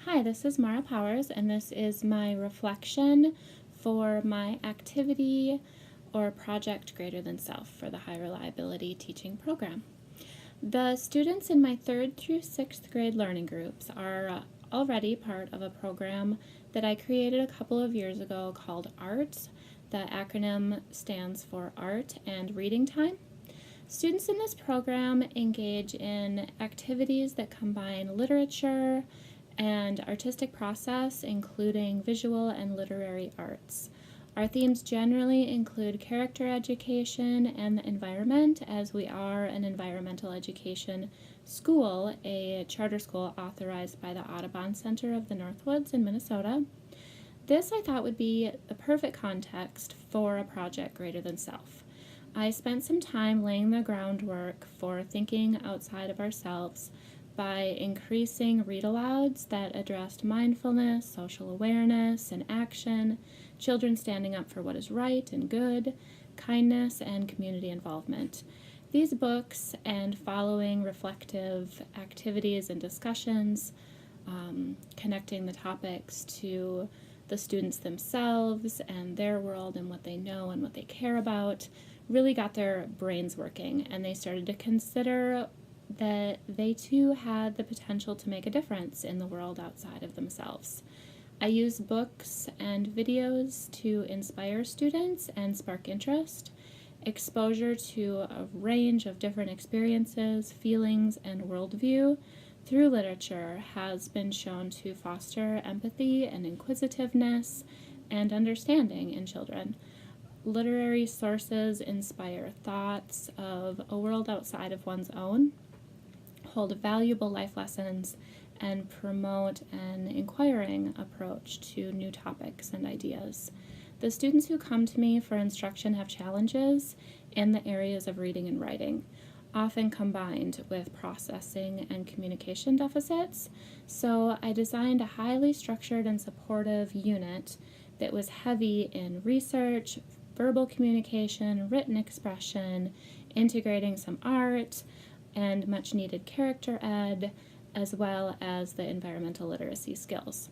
Hi, this is Mara Powers, and this is my reflection for my activity or project greater than self for the High Reliability Teaching Program. The students in my 3rd through 6th grade learning groups are already part of a program that I created a couple of years ago called ART. The acronym stands for Art and Reading Time. Students in this program engage in activities that combine literature and artistic process, including visual and literary arts. Our themes generally include character education and the environment, as we are an environmental education school, a charter school authorized by the Audubon Center of the Northwoods in Minnesota. This I thought would be a perfect context for a project greater than self. I spent some time laying the groundwork for thinking outside of ourselves by increasing read-alouds that addressed mindfulness, social awareness, and action, children standing up for what is right and good, kindness, and community involvement. These books and following reflective activities and discussions, connecting the topics to the students themselves and their world and what they know and what they care about, really got their brains working, and they started to consider that they too had the potential to make a difference in the world outside of themselves. I use books and videos to inspire students and spark interest. Exposure to a range of different experiences, feelings, and worldview through literature has been shown to foster empathy and inquisitiveness and understanding in children. Literary sources inspire thoughts of a world outside of one's own, hold valuable life lessons, and promote an inquiring approach to new topics and ideas. The students who come to me for instruction have challenges in the areas of reading and writing, often combined with processing and communication deficits, so I designed a highly structured and supportive unit that was heavy in research, verbal communication, written expression, integrating some art, and much needed character ed, as well as the environmental literacy skills.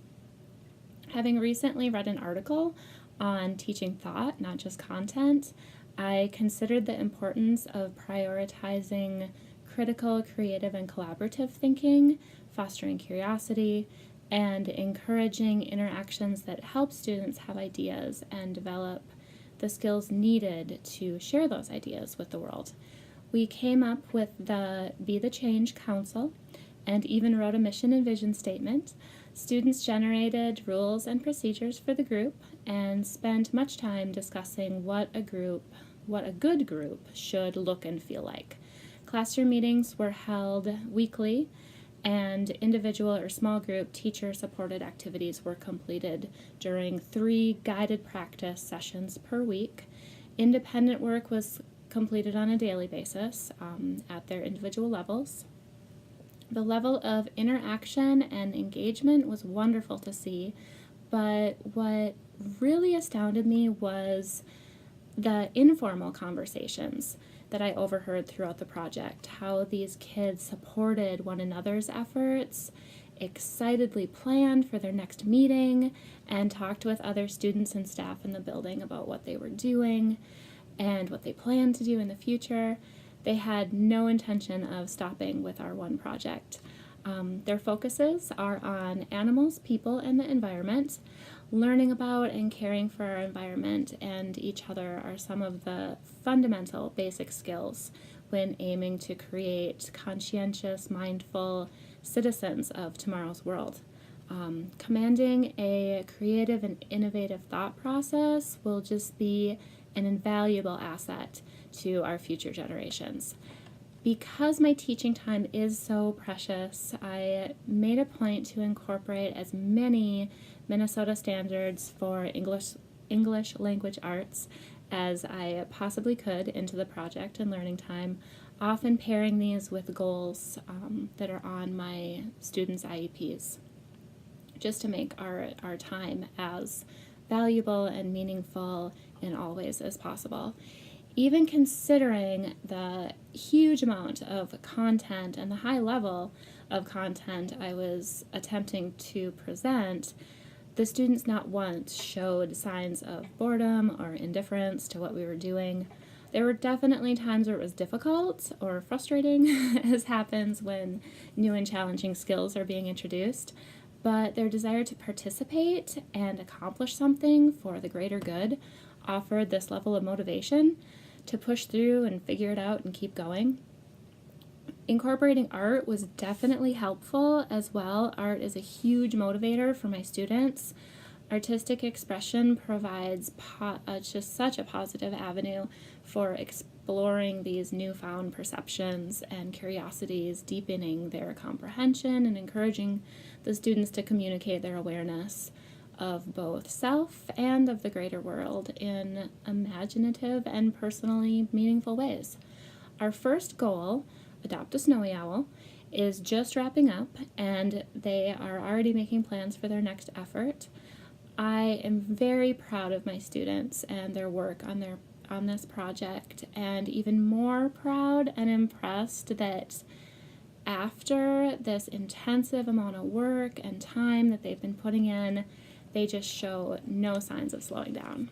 Having recently read an article on teaching thought, not just content, I considered the importance of prioritizing critical, creative, and collaborative thinking, fostering curiosity, and encouraging interactions that help students have ideas and develop the skills needed to share those ideas with the world. We came up with the Be the Change Council and even wrote a mission and vision statement. Students generated rules and procedures for the group and spent much time discussing what a good group should look and feel like. Classroom meetings were held weekly, and individual or small group teacher-supported activities were completed during 3 guided practice sessions per week. Independent work was completed on a daily basis at their individual levels. The level of interaction and engagement was wonderful to see, but what really astounded me was the informal conversations that I overheard throughout the project, how these kids supported one another's efforts, excitedly planned for their next meeting, and talked with other students and staff in the building about what they were doing and what they plan to do in the future. They had no intention of stopping with our one project. Their focuses are on animals, people, and the environment. Learning about and caring for our environment and each other are some of the fundamental basic skills when aiming to create conscientious, mindful citizens of tomorrow's world. Commanding a creative and innovative thought process will just be an invaluable asset to our future generations. Because my teaching time is so precious, I made a point to incorporate as many Minnesota standards for English language arts as I possibly could into the project and learning time, often pairing these with goals that are on my students' IEPs, just to make our time as valuable and meaningful in all ways as possible. Even considering the huge amount of content and the high level of content I was attempting to present, the students not once showed signs of boredom or indifference to what we were doing. There were definitely times where it was difficult or frustrating, as happens when new and challenging skills are being introduced, but their desire to participate and accomplish something for the greater good offered this level of motivation to push through and figure it out and keep going. Incorporating art was definitely helpful as well. Art is a huge motivator for my students. Artistic expression provides just such a positive avenue for exploring these newfound perceptions and curiosities, deepening their comprehension and encouraging the students to communicate their awareness of both self and of the greater world in imaginative and personally meaningful ways. Our first goal, Adopt a Snowy Owl, is just wrapping up, and they are already making plans for their next effort. I am very proud of my students and their work on this project, and even more proud and impressed that after this intensive amount of work and time that they've been putting in, they just show no signs of slowing down.